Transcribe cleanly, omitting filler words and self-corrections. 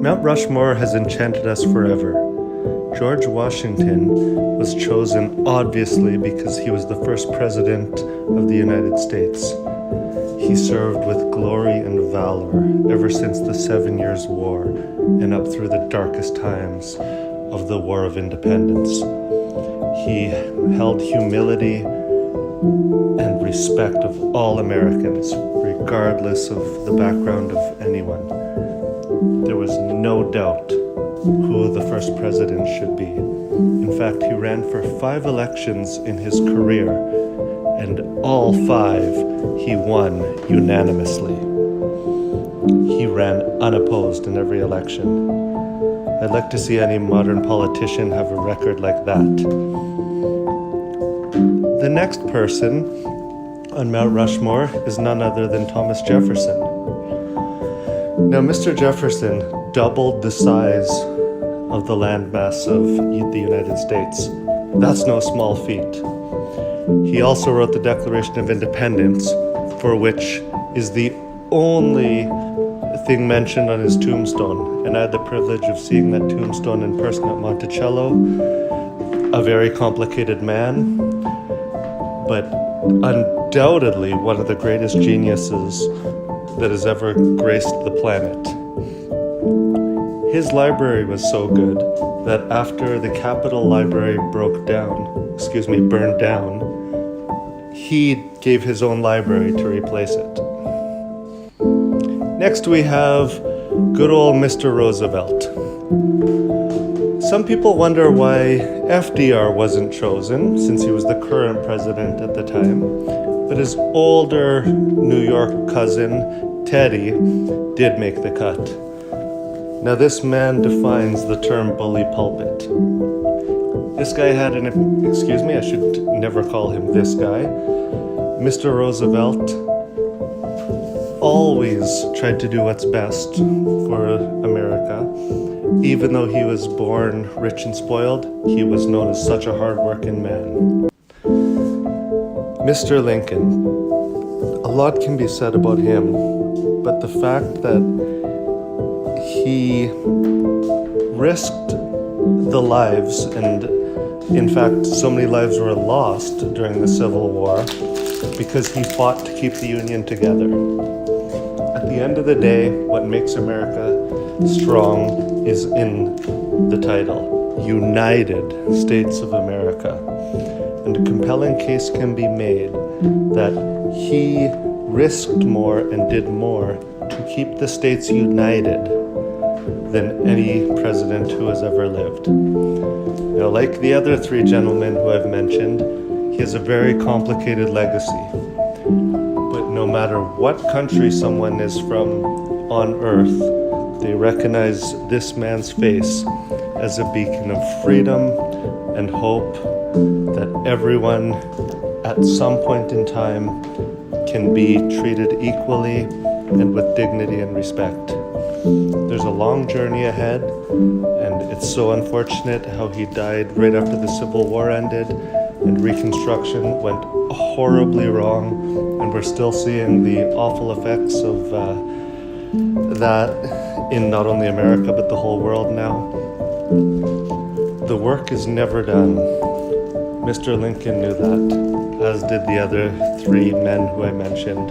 Mount Rushmore has enchanted us forever. George Washington was chosen obviously because he was the first president of the United States. He served with glory and valor ever since the 7 Years' War and up through the darkest times of the War of Independence. He held humility and respect of all Americans, regardless of the background of anyone. There was no doubt who the first president should be. In fact, he ran for 5 elections in his career, and all 5 he won unanimously. He ran unopposed in every election. I'd like to see any modern politician have a record like that. The next person on Mount Rushmore is none other than Thomas Jefferson. Now, Mr. Jefferson doubled the size of the landmass of the United States. That's no small feat. He also wrote the Declaration of Independence, for which is the only thing mentioned on his tombstone. And I had the privilege of seeing that tombstone in person at Monticello. A very complicated man, but undoubtedly one of the greatest geniuses that has ever graced the planet. His library was so good that after the Capitol Library burned down, he gave his own library to replace it. Next we have good old Mr. Roosevelt. Some people wonder why FDR wasn't chosen, since he was the current president at the time, but his older New York cousin, Teddy, did make the cut. Now this man defines the term bully pulpit. This guy had I should never call him this guy. Mr. Roosevelt always tried to do what's best for America. Even though he was born rich and spoiled, he was known as such a hard-working man. Mr. Lincoln. A lot can be said about him, but the fact that he risked the lives, and in fact so many lives were lost during the Civil War because he fought to keep the Union together. At the end of the day, what makes America strong is in the title, United States of America. And a compelling case can be made that he risked more and did more to keep the states united than any president who has ever lived. Now, like the other 3 gentlemen who I've mentioned, he has a very complicated legacy. But no matter what country someone is from on earth, they recognize this man's face as a beacon of freedom and hope that everyone at some point in time can be treated equally and with dignity and respect. There's a long journey ahead, and it's so unfortunate how he died right after the Civil War ended and Reconstruction went horribly wrong, and we're still seeing the awful effects of that in not only America but the whole world now. The work is never done. Mr. Lincoln knew that, as did the other 3 men who I mentioned.